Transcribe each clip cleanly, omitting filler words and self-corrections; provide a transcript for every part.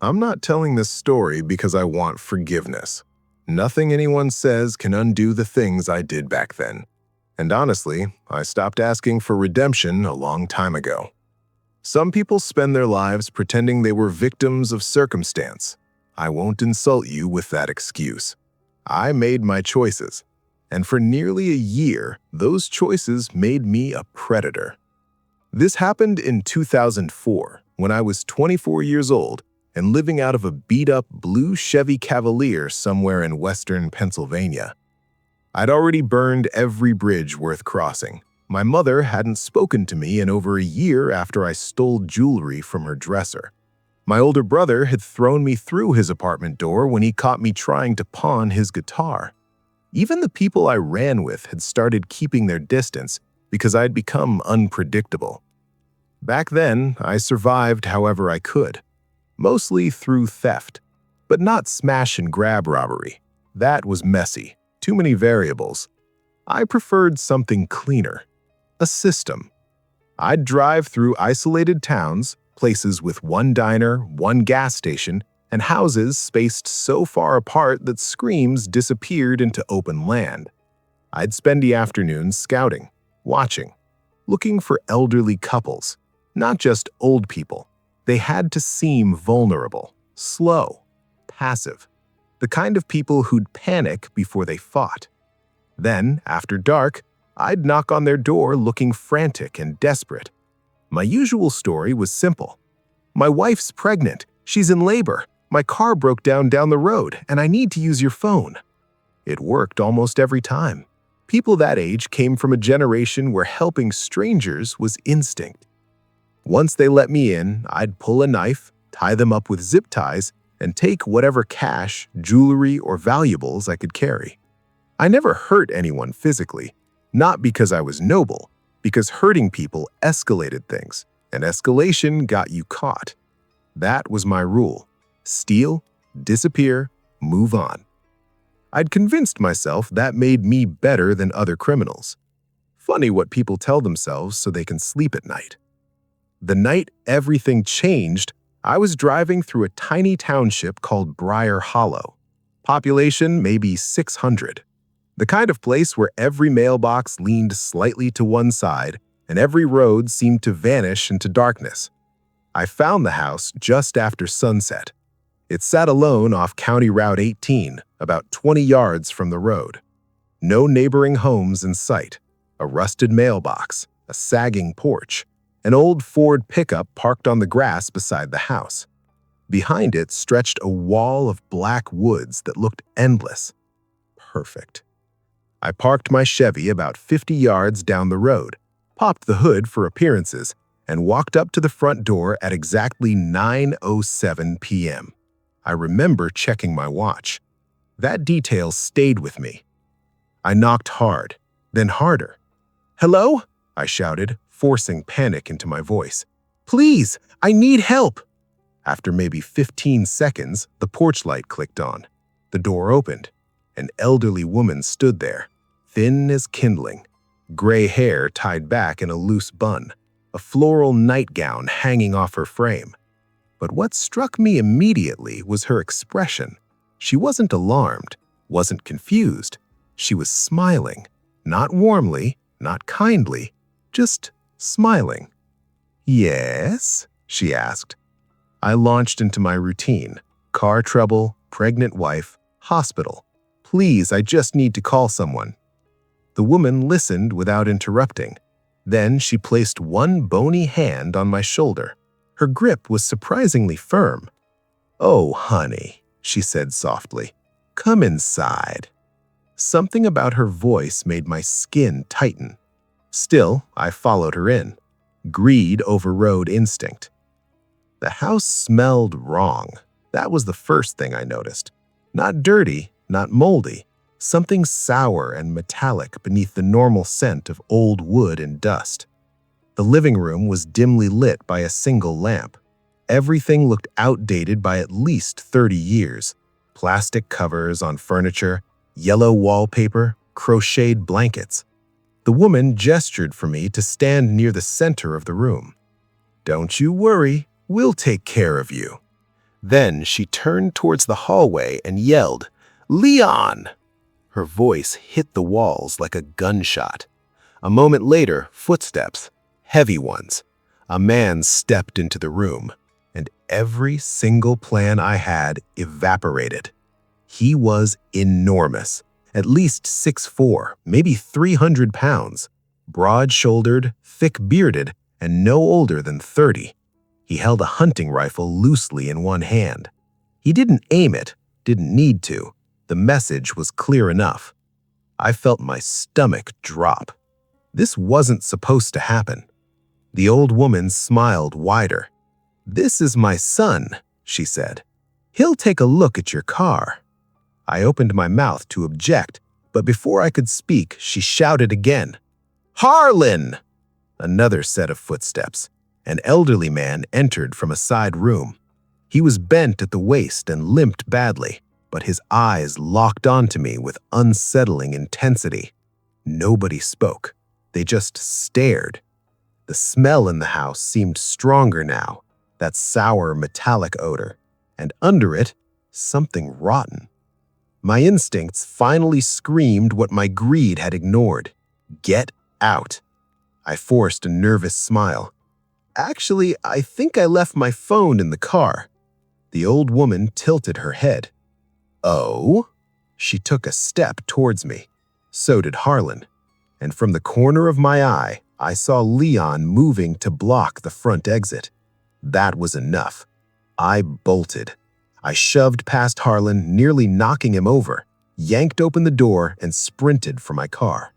I'm not telling this story because I want forgiveness. Nothing anyone says can undo the things I did back then. And honestly, I stopped asking for redemption a long time ago. Some people spend their lives pretending they were victims of circumstance. I won't insult you with that excuse. I made my choices, and for nearly a year, those choices made me a predator. This happened in 2004, when I was 24 years old and living out of a beat-up blue Chevy Cavalier somewhere in western Pennsylvania. I'd already burned every bridge worth crossing. My mother hadn't spoken to me in over a year after I stole jewelry from her dresser. My older brother had thrown me through his apartment door when he caught me trying to pawn his guitar. Even the people I ran with had started keeping their distance because I'd become unpredictable. Back then, I survived however I could, mostly through theft, but not smash-and-grab robbery. That was messy, too many variables. I preferred something cleaner, a system. I'd drive through isolated towns, places with one diner, one gas station, and houses spaced so far apart that screams disappeared into open land. I'd spend the afternoons scouting, watching, looking for elderly couples, not just old people. They had to seem vulnerable, slow, passive, the kind of people who'd panic before they fought. Then, after dark, I'd knock on their door looking frantic and desperate. My usual story was simple. My wife's pregnant, she's in labor, my car broke down the road, and I need to use your phone. It worked almost every time. People that age came from a generation where helping strangers was instinct. Once they let me in, I'd pull a knife, tie them up with zip ties, and take whatever cash, jewelry, or valuables I could carry. I never hurt anyone physically, not because I was noble, because hurting people escalated things, and escalation got you caught. That was my rule. Steal, disappear, move on. I'd convinced myself that made me better than other criminals. Funny what people tell themselves so they can sleep at night. The night everything changed, I was driving through a tiny township called Briar Hollow. Population maybe 600. The kind of place where every mailbox leaned slightly to one side and every road seemed to vanish into darkness. I found the house just after sunset. It sat alone off County Route 18, about 20 yards from the road. No neighboring homes in sight. A rusted mailbox, a sagging porch, an old Ford pickup parked on the grass beside the house. Behind it stretched a wall of black woods that looked endless. Perfect. I parked my Chevy about 50 yards down the road, popped the hood for appearances, and walked up to the front door at exactly 9:07 p.m. I remember checking my watch. That detail stayed with me. I knocked hard, then harder. "Hello?" I shouted, forcing panic into my voice. "Please, I need help!" After maybe 15 seconds, the porch light clicked on. The door opened. An elderly woman stood there, thin as kindling, gray hair tied back in a loose bun, a floral nightgown hanging off her frame. But what struck me immediately was her expression. She wasn't alarmed, wasn't confused. She was smiling, not warmly, not kindly, just smiling. "Yes?" she asked. I launched into my routine. Car trouble, pregnant wife, hospital. "Please, I just need to call someone." The woman listened without interrupting. Then she placed one bony hand on my shoulder. Her grip was surprisingly firm. "Oh, honey," she said softly. "Come inside." Something about her voice made my skin tighten. Still, I followed her in. Greed overrode instinct. The house smelled wrong. That was the first thing I noticed. Not dirty, not moldy. Something sour and metallic beneath the normal scent of old wood and dust. The living room was dimly lit by a single lamp. Everything looked outdated by at least 30 years. Plastic covers on furniture, yellow wallpaper, crocheted blankets. The woman gestured for me to stand near the center of the room. "Don't you worry, we'll take care of you." Then she turned towards the hallway and yelled, "Leon!" Her voice hit the walls like a gunshot. A moment later, footsteps, heavy ones. A man stepped into the room, and every single plan I had evaporated. He was enormous, at least 6'4", maybe 300 pounds, broad-shouldered, thick-bearded, and no older than 30. He held a hunting rifle loosely in one hand. He didn't aim it, didn't need to. The message was clear enough. I felt my stomach drop. This wasn't supposed to happen. The old woman smiled wider. "This is my son," she said. "He'll take a look at your car." I opened my mouth to object, but before I could speak, she shouted again, "Harlan!" Another set of footsteps. An elderly man entered from a side room. He was bent at the waist and limped badly, but his eyes locked onto me with unsettling intensity. Nobody spoke. They just stared. The smell in the house seemed stronger now, that sour metallic odor, and under it, something rotten. My instincts finally screamed what my greed had ignored. Get out. I forced a nervous smile. "Actually, I think I left my phone in the car." The old woman tilted her head. "Oh?" She took a step towards me. So did Harlan. And from the corner of my eye, I saw Leon moving to block the front exit. That was enough. I bolted. I shoved past Harlan, nearly knocking him over, yanked open the door, and sprinted for my car.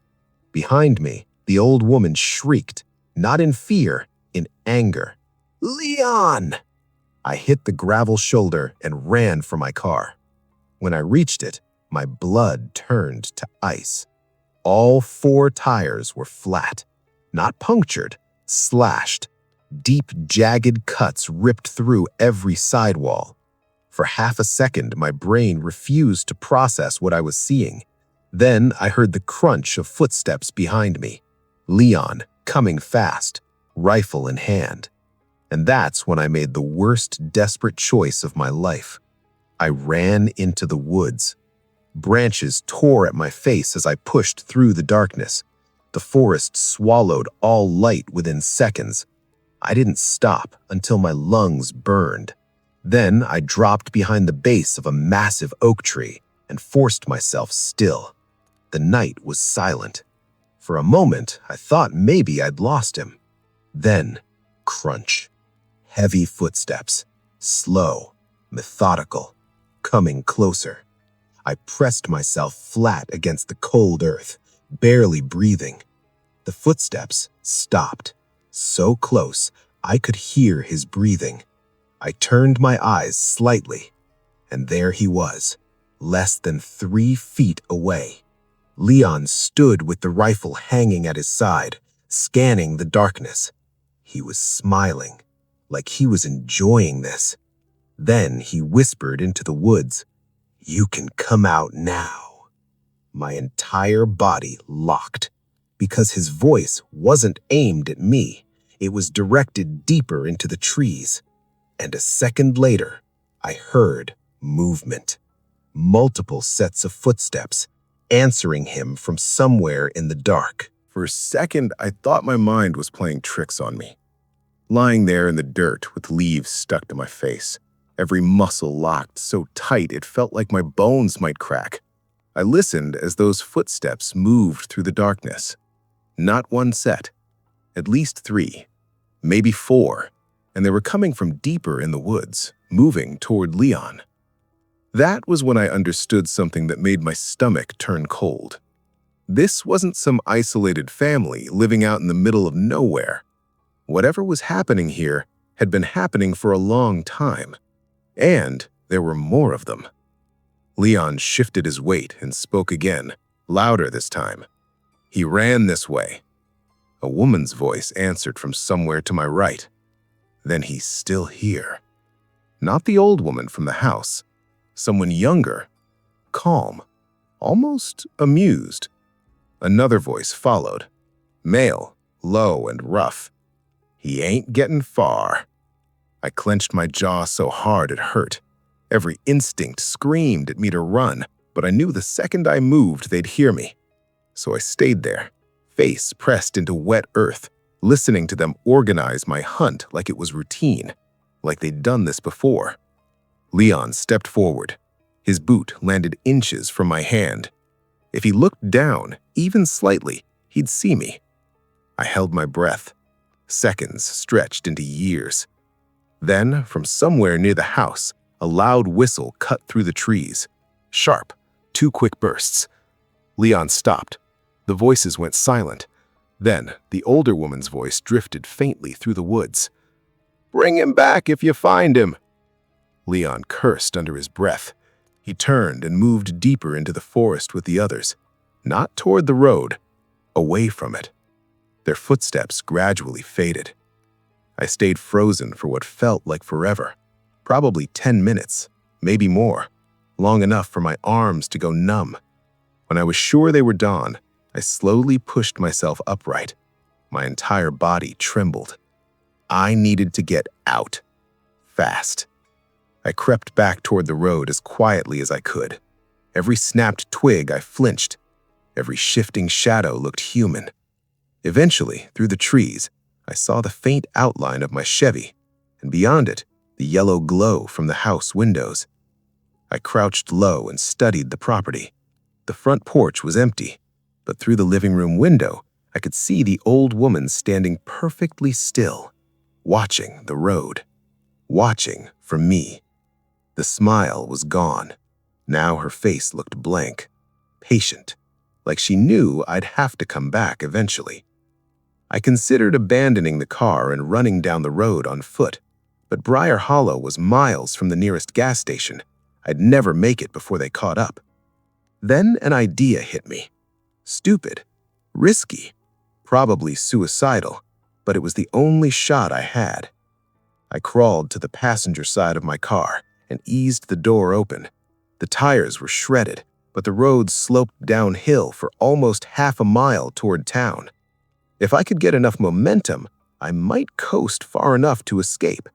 Behind me, the old woman shrieked, not in fear, in anger. "Leon!" I hit the gravel shoulder and ran for my car. When I reached it, my blood turned to ice. All 4 tires were flat, not punctured, slashed. Deep, jagged cuts ripped through every sidewall. For half a second, my brain refused to process what I was seeing. Then I heard the crunch of footsteps behind me. Leon, coming fast, rifle in hand. And that's when I made the worst desperate choice of my life. I ran into the woods. Branches tore at my face as I pushed through the darkness. The forest swallowed all light within seconds. I didn't stop until my lungs burned. Then I dropped behind the base of a massive oak tree and forced myself still. The night was silent. For a moment, I thought maybe I'd lost him. Then, crunch. Heavy footsteps, slow, methodical, coming closer. I pressed myself flat against the cold earth, barely breathing. The footsteps stopped, so close I could hear his breathing. I turned my eyes slightly, and there he was, less than 3 feet away. Leon stood with the rifle hanging at his side, scanning the darkness. He was smiling, like he was enjoying this. Then he whispered into the woods, "You can come out now." My entire body locked, because his voice wasn't aimed at me. It was directed deeper into the trees. And a second later, I heard movement. Multiple sets of footsteps, answering him from somewhere in the dark. For a second, I thought my mind was playing tricks on me. Lying there in the dirt with leaves stuck to my face, every muscle locked so tight it felt like my bones might crack. I listened as those footsteps moved through the darkness. Not one set, at least 3, maybe 4, and they were coming from deeper in the woods, moving toward Leon. That was when I understood something that made my stomach turn cold. This wasn't some isolated family living out in the middle of nowhere. Whatever was happening here had been happening for a long time, and there were more of them. Leon shifted his weight and spoke again, louder this time. "He ran this way." A woman's voice answered from somewhere to my right. Then he's still here. Not the old woman from the house. Someone younger, calm, almost amused. Another voice followed, male, low and rough. "He ain't getting far." I clenched my jaw so hard it hurt. Every instinct screamed at me to run, but I knew the second I moved they'd hear me. So I stayed there, face pressed into wet earth, listening to them organize my hunt like it was routine, like they'd done this before. Leon stepped forward. His boot landed inches from my hand. If he looked down, even slightly, he'd see me. I held my breath. Seconds stretched into years. Then, from somewhere near the house, a loud whistle cut through the trees. Sharp, 2 quick bursts. Leon stopped. The voices went silent. Then, the older woman's voice drifted faintly through the woods. "Bring him back if you find him." Leon cursed under his breath. He turned and moved deeper into the forest with the others. Not toward the road, away from it. Their footsteps gradually faded. I stayed frozen for what felt like forever. Probably 10 minutes, maybe more. Long enough for my arms to go numb. When I was sure they were gone, I slowly pushed myself upright. My entire body trembled. I needed to get out. Fast. I crept back toward the road as quietly as I could. Every snapped twig I flinched. Every shifting shadow looked human. Eventually, through the trees, I saw the faint outline of my Chevy, and beyond it, the yellow glow from the house windows. I crouched low and studied the property. The front porch was empty, but through the living room window, I could see the old woman standing perfectly still, watching the road, watching for me. The smile was gone. Now her face looked blank, patient, like she knew I'd have to come back eventually. I considered abandoning the car and running down the road on foot, but Briar Hollow was miles from the nearest gas station. I'd never make it before they caught up. Then an idea hit me. Stupid, risky, probably suicidal, but it was the only shot I had. I crawled to the passenger side of my car and eased the door open. The tires were shredded, but the road sloped downhill for almost half a mile toward town. If I could get enough momentum, I might coast far enough to escape.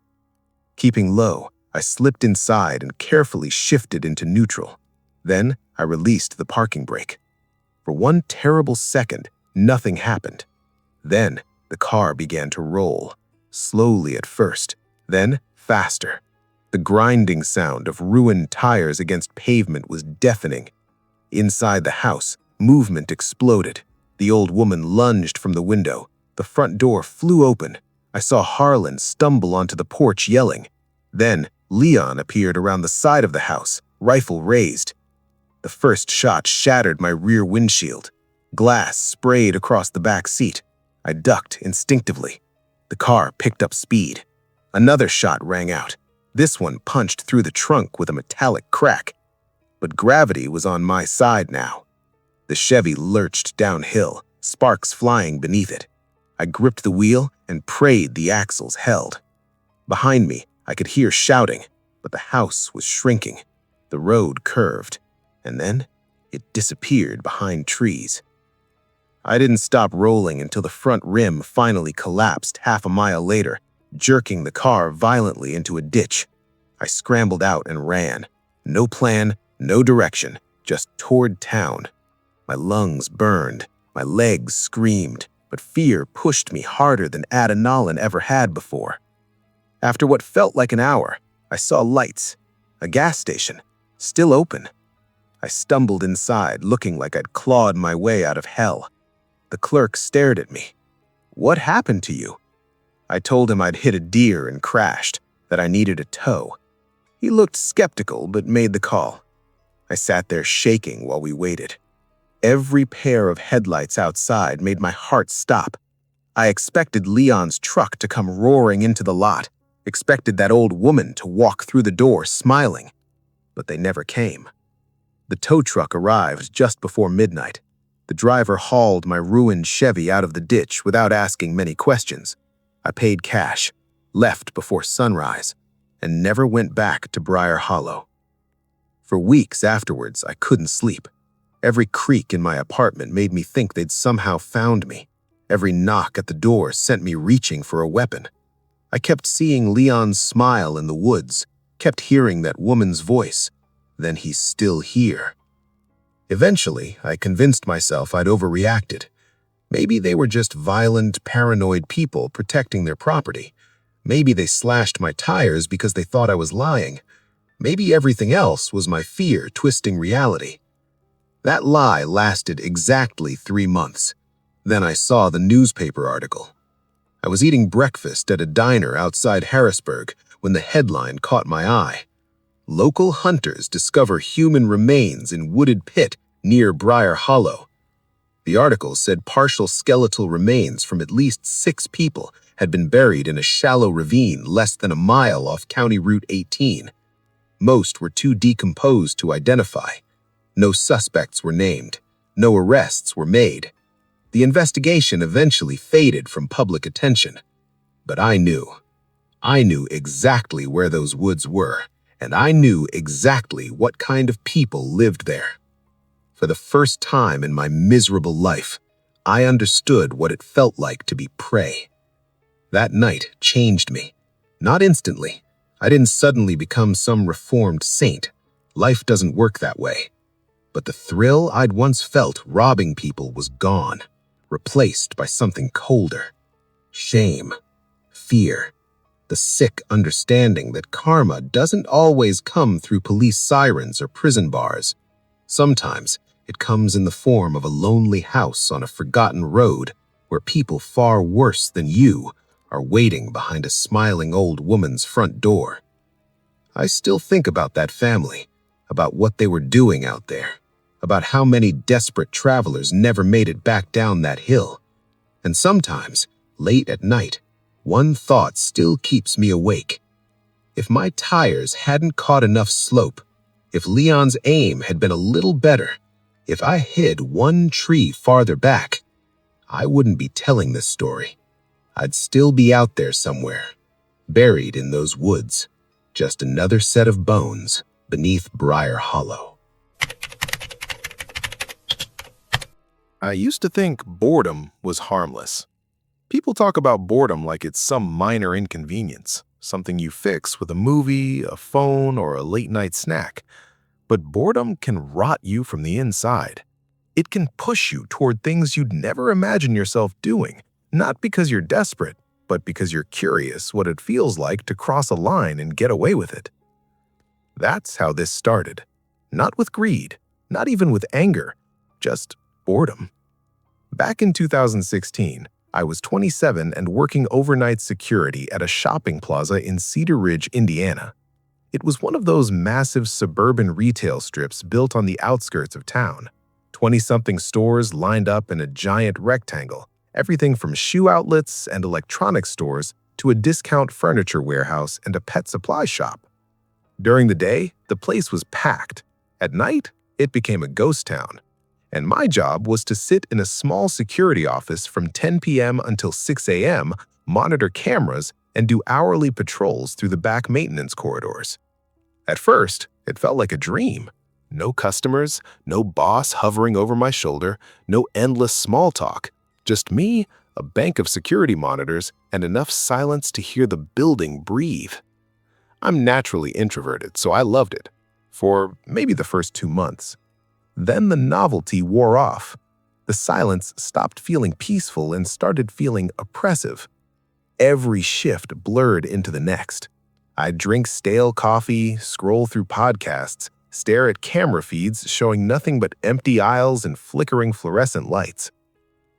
Keeping low, I slipped inside and carefully shifted into neutral. Then I released the parking brake. For one terrible second, nothing happened. Then the car began to roll, slowly at first, then faster. The grinding sound of ruined tires against pavement was deafening. Inside the house, movement exploded. The old woman lunged from the window. The front door flew open. I saw Harlan stumble onto the porch yelling. Then Leon appeared around the side of the house, rifle raised. The first shot shattered my rear windshield. Glass sprayed across the back seat. I ducked instinctively. The car picked up speed. Another shot rang out. This one punched through the trunk with a metallic crack. But gravity was on my side now. The Chevy lurched downhill, sparks flying beneath it. I gripped the wheel and prayed the axles held. Behind me, I could hear shouting, but the house was shrinking. The road curved, and then it disappeared behind trees. I didn't stop rolling until the front rim finally collapsed half a mile later, jerking the car violently into a ditch. I scrambled out and ran. No plan, no direction, just toward town. My lungs burned, my legs screamed, but fear pushed me harder than adrenaline ever had before. After what felt like an hour, I saw lights, a gas station, still open. I stumbled inside, looking like I'd clawed my way out of hell. The clerk stared at me. "What happened to you?" I told him I'd hit a deer and crashed, that I needed a tow. He looked skeptical but made the call. I sat there shaking while we waited. Every pair of headlights outside made my heart stop. I expected Leon's truck to come roaring into the lot, expected that old woman to walk through the door smiling, but they never came. The tow truck arrived just before midnight. The driver hauled my ruined Chevy out of the ditch without asking many questions. I paid cash, left before sunrise, and never went back to Briar Hollow. For weeks afterwards, I couldn't sleep. Every creak in my apartment made me think they'd somehow found me. Every knock at the door sent me reaching for a weapon. I kept seeing Leon's smile in the woods, kept hearing that woman's voice. Then he's still here. Eventually, I convinced myself I'd overreacted. Maybe they were just violent, paranoid people protecting their property. Maybe they slashed my tires because they thought I was lying. Maybe everything else was my fear twisting reality. That lie lasted exactly 3 months. Then I saw the newspaper article. I was eating breakfast at a diner outside Harrisburg when the headline caught my eye. Local hunters discover human remains in wooded pit near Briar Hollow. The article said partial skeletal remains from at least 6 people had been buried in a shallow ravine less than a mile off County Route 18. Most were too decomposed to identify. No suspects were named. No arrests were made. The investigation eventually faded from public attention. But I knew. I knew exactly where those woods were, and I knew exactly what kind of people lived there. For the first time in my miserable life, I understood what it felt like to be prey. That night changed me. Not instantly. I didn't suddenly become some reformed saint. Life doesn't work that way. But the thrill I'd once felt robbing people was gone, replaced by something colder. Shame, fear, the sick understanding that karma doesn't always come through police sirens or prison bars. Sometimes it comes in the form of a lonely house on a forgotten road where people far worse than you are waiting behind a smiling old woman's front door. I still think about that family, about what they were doing out there, about how many desperate travelers never made it back down that hill. And sometimes, late at night, one thought still keeps me awake. If my tires hadn't caught enough slope, if Leon's aim had been a little better, if I hid one tree farther back, I wouldn't be telling this story. I'd still be out there somewhere, buried in those woods, just another set of bones beneath Briar Hollow. I used to think boredom was harmless. People talk about boredom like it's some minor inconvenience, something you fix with a movie, a phone, or a late-night snack. But boredom can rot you from the inside. It can push you toward things you'd never imagine yourself doing, not because you're desperate, but because you're curious what it feels like to cross a line and get away with it. That's how this started. Not with greed, not even with anger, just boredom. Back in 2016, I was 27 and working overnight security at a shopping plaza in Cedar Ridge, Indiana. It was one of those massive suburban retail strips built on the outskirts of town. 20-something stores lined up in a giant rectangle, everything from shoe outlets and electronics stores to a discount furniture warehouse and a pet supply shop. During the day, the place was packed. At night, it became a ghost town. And my job was to sit in a small security office from 10 p.m. until 6 a.m., monitor cameras, and do hourly patrols through the back maintenance corridors. At first, it felt like a dream. No customers, no boss hovering over my shoulder, no endless small talk. Just me, a bank of security monitors, and enough silence to hear the building breathe. I'm naturally introverted, so I loved it. For maybe the first 2 months. Then the novelty wore off. The silence stopped feeling peaceful and started feeling oppressive. Every shift blurred into the next. I'd drink stale coffee, scroll through podcasts, stare at camera feeds showing nothing but empty aisles and flickering fluorescent lights.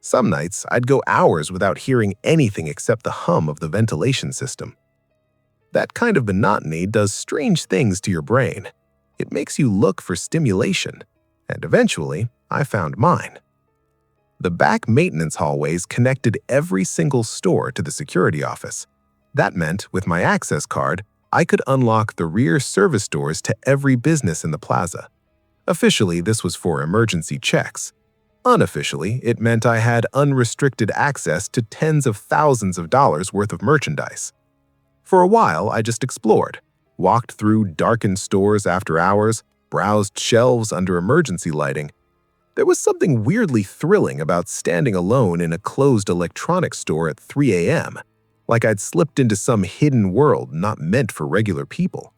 Some nights, I'd go hours without hearing anything except the hum of the ventilation system. That kind of monotony does strange things to your brain. It makes you look for stimulation. And eventually, I found mine. The back maintenance hallways connected every single store to the security office. That meant, with my access card, I could unlock the rear service doors to every business in the plaza. Officially, this was for emergency checks. Unofficially, it meant I had unrestricted access to tens of thousands of dollars worth of merchandise. For a while, I just explored, walked through darkened stores after hours, browsed shelves under emergency lighting. There was something weirdly thrilling about standing alone in a closed electronics store at 3 a.m., like I'd slipped into some hidden world not meant for regular people.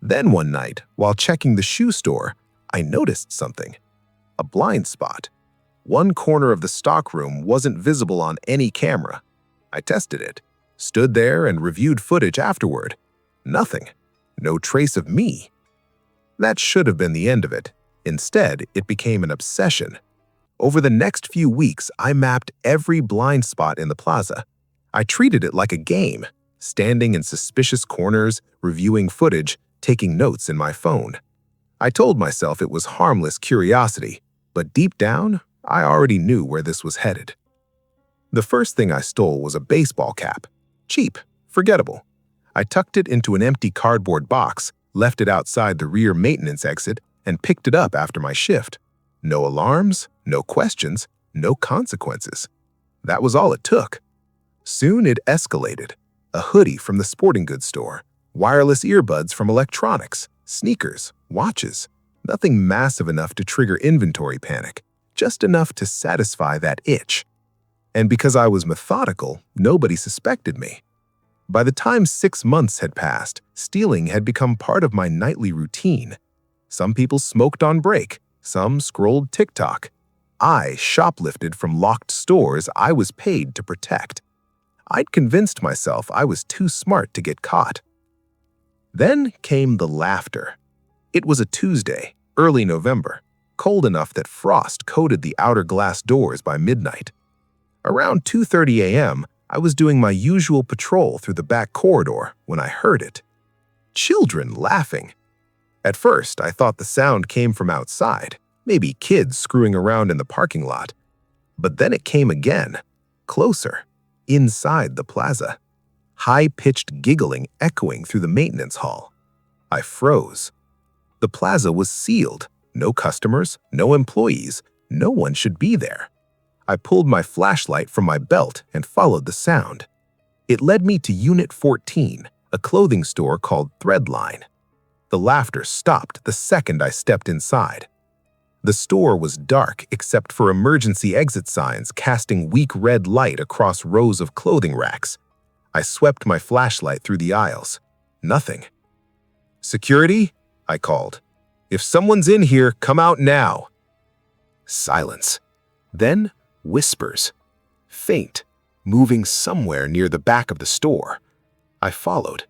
Then one night, while checking the shoe store, I noticed something. A blind spot. One corner of the stockroom wasn't visible on any camera. I tested it, stood there and reviewed footage afterward. Nothing. No trace of me. That should have been the end of it. Instead, it became an obsession. Over the next few weeks, I mapped every blind spot in the plaza. I treated it like a game, standing in suspicious corners, reviewing footage, taking notes in my phone. I told myself it was harmless curiosity, but deep down, I already knew where this was headed. The first thing I stole was a baseball cap. Cheap, forgettable. I tucked it into an empty cardboard box, left it outside the rear maintenance exit, and picked it up after my shift. No alarms, no questions, no consequences. That was all it took. Soon it escalated. A hoodie from the sporting goods store, wireless earbuds from electronics, sneakers, watches. Nothing massive enough to trigger inventory panic, just enough to satisfy that itch. And because I was methodical, nobody suspected me. By the time 6 months had passed, stealing had become part of my nightly routine. Some people smoked on break, some scrolled TikTok. I shoplifted from locked stores I was paid to protect. I'd convinced myself I was too smart to get caught. Then came the laughter. It was a Tuesday, early November, cold enough that frost coated the outer glass doors by midnight. Around 2:30 a.m., I was doing my usual patrol through the back corridor when I heard it. Children laughing. At first, I thought the sound came from outside, maybe kids screwing around in the parking lot. But then it came again, closer, inside the plaza. High-pitched giggling echoing through the maintenance hall. I froze. The plaza was sealed. No customers, no employees, no one should be there. I pulled my flashlight from my belt and followed the sound. It led me to Unit 14, a clothing store called Dreadline. The laughter stopped the second I stepped inside. The store was dark except for emergency exit signs casting weak red light across rows of clothing racks. I swept my flashlight through the aisles. Nothing. "Security?" I called. "If someone's in here, come out now." Silence. Then whispers. Faint, moving somewhere near the back of the store. I followed.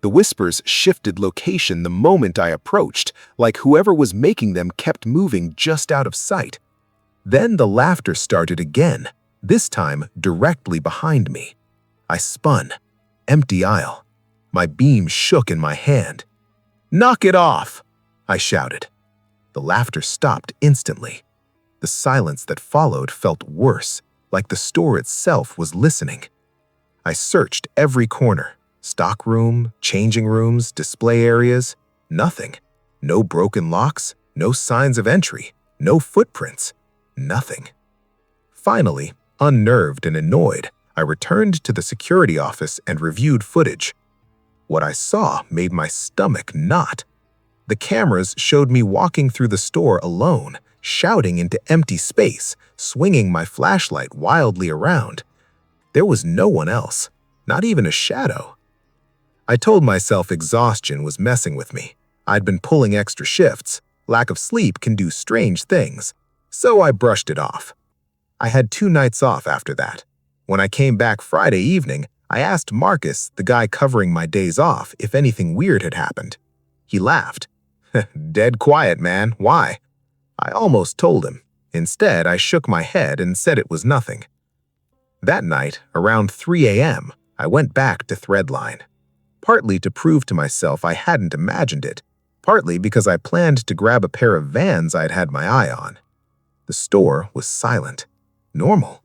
The whispers shifted location the moment I approached, like whoever was making them kept moving just out of sight. Then the laughter started again, this time directly behind me. I spun. Empty aisle. My beam shook in my hand. "Knock it off!" I shouted. The laughter stopped instantly. The silence that followed felt worse, like the store itself was listening. I searched every corner. Stockroom, changing rooms, display areas. Nothing. No broken locks, no signs of entry, no footprints. Nothing. Finally, unnerved and annoyed, I returned to the security office and reviewed footage. What I saw made my stomach knot. The cameras showed me walking through the store alone, shouting into empty space, swinging my flashlight wildly around. There was no one else, not even a shadow. I told myself exhaustion was messing with me. I'd been pulling extra shifts. Lack of sleep can do strange things. So I brushed it off. I had 2 nights off after that. When I came back Friday evening, I asked Marcus, the guy covering my days off, if anything weird had happened. He laughed. "Dead quiet, man. Why?" I almost told him. Instead, I shook my head and said it was nothing. That night, around 3 a.m., I went back to Dreadline. Partly to prove to myself I hadn't imagined it, partly because I planned to grab a pair of Vans I'd had my eye on. The store was silent. Normal.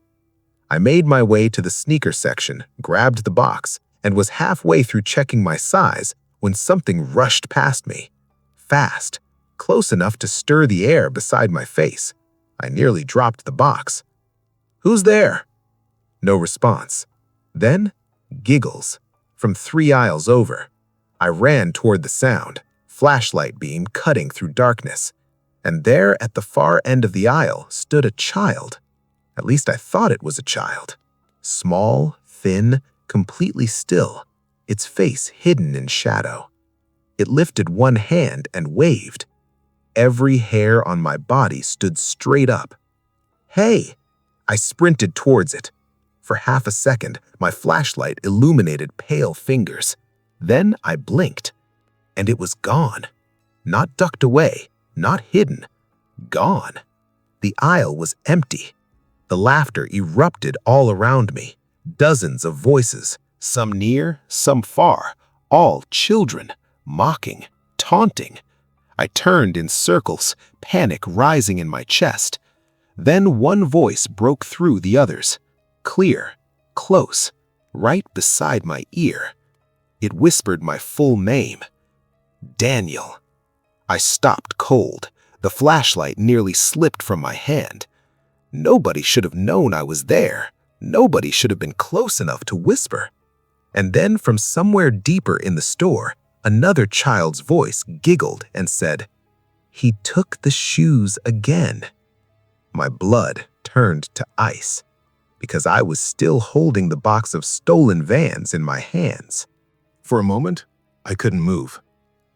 I made my way to the sneaker section, grabbed the box, and was halfway through checking my size when something rushed past me. Fast. Close enough to stir the air beside my face. I nearly dropped the box. "Who's there?" No response. Then, giggles. From 3 aisles over. I ran toward the sound, flashlight beam cutting through darkness. And there at the far end of the aisle stood a child. At least I thought it was a child. Small, thin, completely still, its face hidden in shadow. It lifted one hand and waved. Every hair on my body stood straight up. "Hey!" I sprinted towards it. For half a second, my flashlight illuminated pale fingers. Then I blinked, and it was gone. Not ducked away, not hidden. Gone. The aisle was empty. The laughter erupted all around me. Dozens of voices, some near, some far, all children, mocking, taunting. I turned in circles, panic rising in my chest. Then one voice broke through the others, clear, close, right beside my ear. It whispered my full name. Daniel. I stopped cold. The flashlight nearly slipped from my hand. Nobody should have known I was there. Nobody should have been close enough to whisper. And then from somewhere deeper in the store, another child's voice giggled and said, "He took the shoes again." My blood turned to ice because I was still holding the box of stolen Vans in my hands. For a moment, I couldn't move.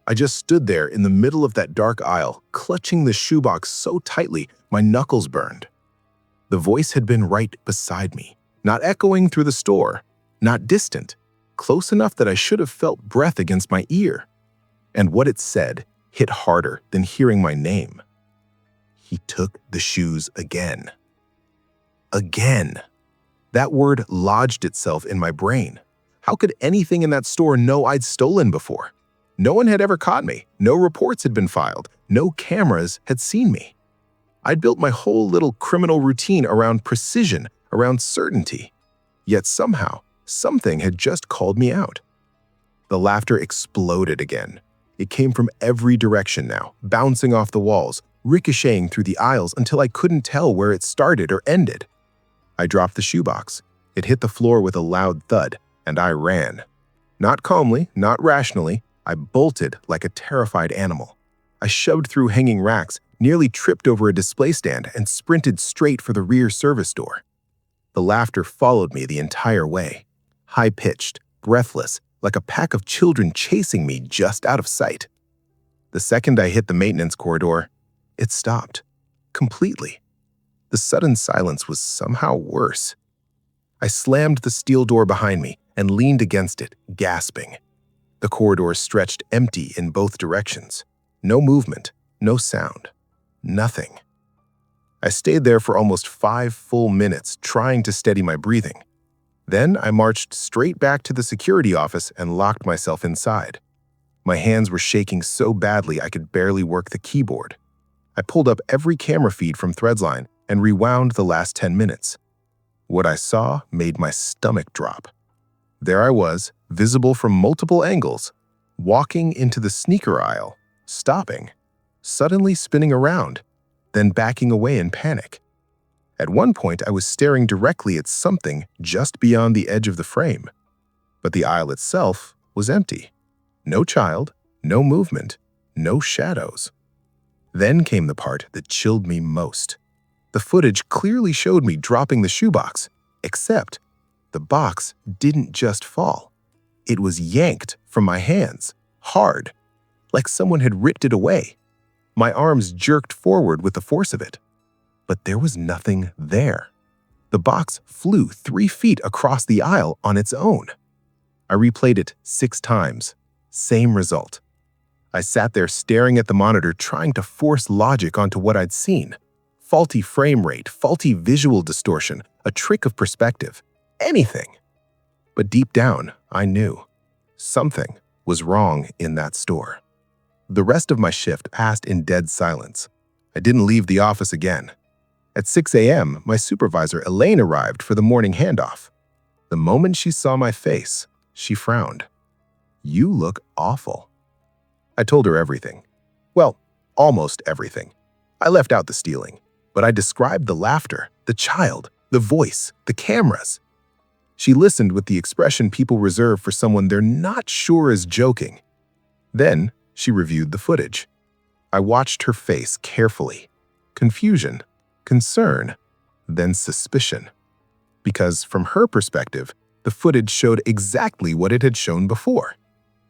I just stood there in the middle of that dark aisle, clutching the shoebox so tightly my knuckles burned. The voice had been right beside me, not echoing through the store, not distant, close enough that I should have felt breath against my ear. And what it said hit harder than hearing my name. He took the shoes again. Again. That word lodged itself in my brain. How could anything in that store know I'd stolen before? No one had ever caught me. No reports had been filed. No cameras had seen me. I'd built my whole little criminal routine around precision, around certainty. Yet somehow, something had just called me out. The laughter exploded again. It came from every direction now, bouncing off the walls, ricocheting through the aisles until I couldn't tell where it started or ended. I dropped the shoebox. It hit the floor with a loud thud, and I ran. Not calmly, not rationally, I bolted like a terrified animal. I shoved through hanging racks, nearly tripped over a display stand, and sprinted straight for the rear service door. The laughter followed me the entire way, high-pitched, breathless, like a pack of children chasing me just out of sight. The second I hit the maintenance corridor, it stopped. Completely. The sudden silence was somehow worse. I slammed the steel door behind me and leaned against it, gasping. The corridor stretched empty in both directions. No movement, no sound, nothing. I stayed there for almost 5 full minutes, trying to steady my breathing. Then I marched straight back to the security office and locked myself inside. My hands were shaking so badly I could barely work the keyboard. I pulled up every camera feed from Dreadline and rewound the last 10 minutes. What I saw made my stomach drop. There I was, visible from multiple angles, walking into the sneaker aisle, stopping, suddenly spinning around, then backing away in panic. At one point, I was staring directly at something just beyond the edge of the frame. But the aisle itself was empty. No child, no movement, no shadows. Then came the part that chilled me most. The footage clearly showed me dropping the shoebox, except the box didn't just fall. It was yanked from my hands, hard, like someone had ripped it away. My arms jerked forward with the force of it. But there was nothing there. The box flew 3 feet across the aisle on its own. I replayed it 6 times. Same result. I sat there staring at the monitor, trying to force logic onto what I'd seen. Faulty frame rate, faulty visual distortion, a trick of perspective. Anything. But deep down, I knew. Something was wrong in that store. The rest of my shift passed in dead silence. I didn't leave the office again. At 6 a.m., my supervisor, Elaine, arrived for the morning handoff. The moment she saw my face, she frowned. "You look awful." I told her everything. Well, almost everything. I left out the stealing, but I described the laughter, the child, the voice, the cameras. She listened with the expression people reserve for someone they're not sure is joking. Then she reviewed the footage. I watched her face carefully. Confusion, concern, then suspicion. Because from her perspective, The footage showed exactly what it had shown before.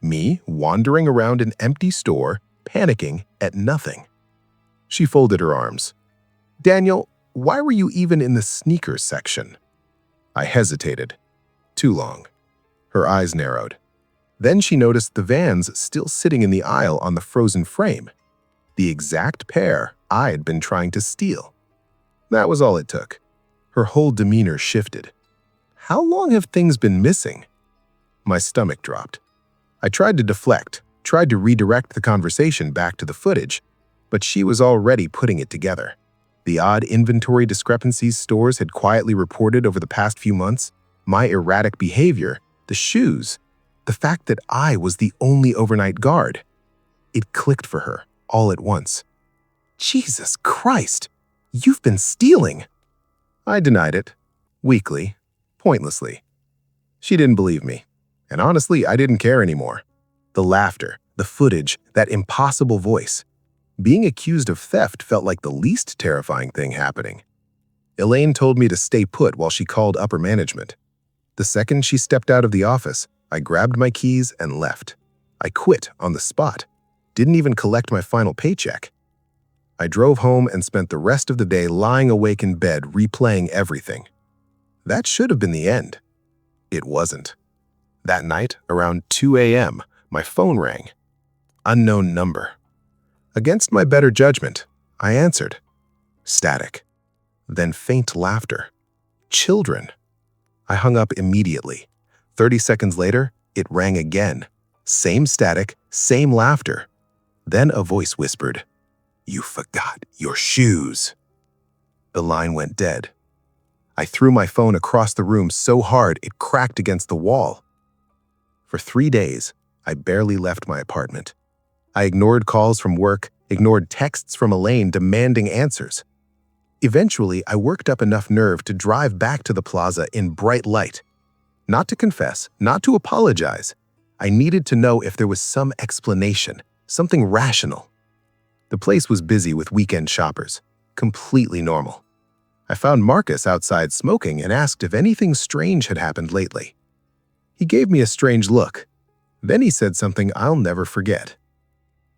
Me wandering around an empty store, panicking at nothing. She folded her arms. "Daniel, why were you even in the sneakers section?" I hesitated. Too long. Her eyes narrowed. Then she noticed the Vans still sitting in the aisle on the frozen frame. The exact pair I had been trying to steal. That was all it took. Her whole demeanor shifted. How long have things been missing? My stomach dropped. I tried to deflect, tried to redirect the conversation back to the footage, but she was already putting it together. The odd inventory discrepancies stores had quietly reported over the past few months, my erratic behavior, the shoes, the fact that I was the only overnight guard. It clicked for her, all at once. Jesus Christ, you've been stealing! I denied it, weakly, pointlessly. She didn't believe me, and honestly, I didn't care anymore. The laughter, the footage, that impossible voice. Being accused of theft felt like the least terrifying thing happening. Elaine told me to stay put while she called upper management. The second she stepped out of the office, I grabbed my keys and left. I quit on the spot. Didn't even collect my final paycheck. I drove home and spent the rest of the day lying awake in bed replaying everything. That should have been the end. It wasn't. That night, around 2 a.m., my phone rang. Unknown number. Against my better judgment, I answered. Static. Then faint laughter. Children. I hung up immediately. 30 seconds later, it rang again. Same static, same laughter. Then a voice whispered, "You forgot your shoes." The line went dead. I threw my phone across the room so hard it cracked against the wall. For 3 days, I barely left my apartment. I ignored calls from work, ignored texts from Elaine demanding answers. Eventually, I worked up enough nerve to drive back to the plaza in bright light. Not to confess, not to apologize. I needed to know if there was some explanation, something rational. The place was busy with weekend shoppers, completely normal. I found Marcus outside smoking and asked if anything strange had happened lately. He gave me a strange look. Then he said something I'll never forget.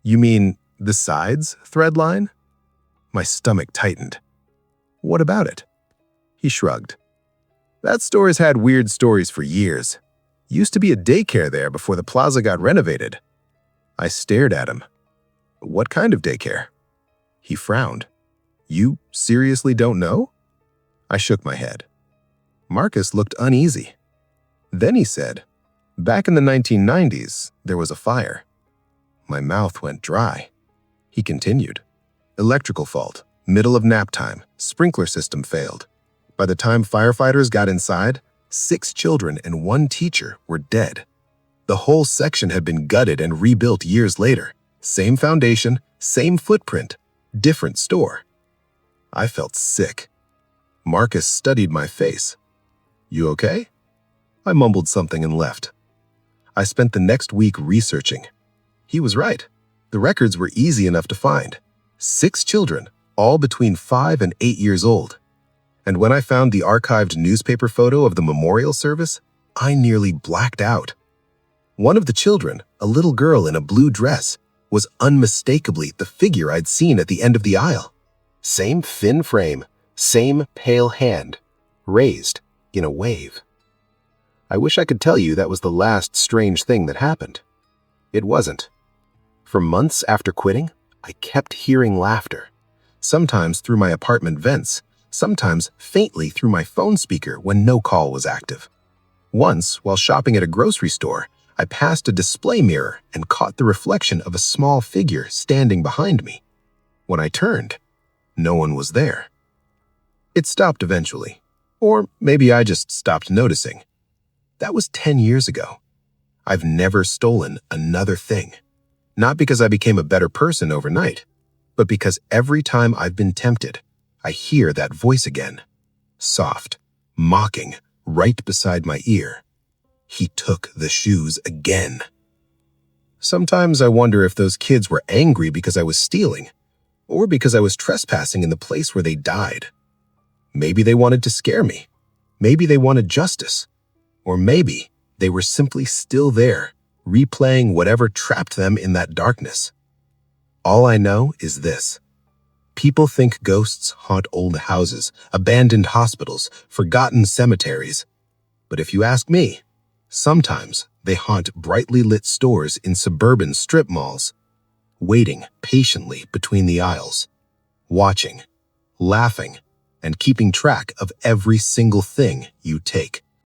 "You mean the sides thread line?" My stomach tightened. "What about it?" He shrugged. "That store has had weird stories for years. Used to be a daycare there before the plaza got renovated." I stared at him. "What kind of daycare?" He frowned. "You seriously don't know?" I shook my head. Marcus looked uneasy. Then he said, "Back in the 1990s, there was a fire." My mouth went dry. He continued. "Electrical fault, middle of nap time, sprinkler system failed. By the time firefighters got inside, 6 children and 1 teacher were dead. The whole section had been gutted and rebuilt years later. Same foundation, same footprint, different store." I felt sick. Marcus studied my face. "You okay?" I mumbled something and left. I spent the next week researching. He was right. The records were easy enough to find. 6 children, all between 5 and 8 years old. And when I found the archived newspaper photo of the memorial service, I nearly blacked out. One of the children, a little girl in a blue dress, was unmistakably the figure I'd seen at the end of the aisle. Same thin frame, same pale hand, raised in a wave. I wish I could tell you that was the last strange thing that happened. It wasn't. For months after quitting, I kept hearing laughter, sometimes through my apartment vents, sometimes faintly through my phone speaker when no call was active. Once, while shopping at a grocery store, I passed a display mirror and caught the reflection of a small figure standing behind me. When I turned, no one was there. It stopped eventually, or maybe I just stopped noticing. That was 10 years ago. I've never stolen another thing. Not because I became a better person overnight, but because every time I've been tempted, I hear that voice again. Soft, mocking, right beside my ear. He took the shoes again. Sometimes I wonder if those kids were angry because I was stealing, or because I was trespassing in the place where they died. Maybe they wanted to scare me. Maybe they wanted justice. Or maybe they were simply still there, replaying whatever trapped them in that darkness. All I know is this. People think ghosts haunt old houses, abandoned hospitals, forgotten cemeteries. But if you ask me, sometimes they haunt brightly lit stores in suburban strip malls, waiting patiently between the aisles, watching, laughing, and keeping track of every single thing you take.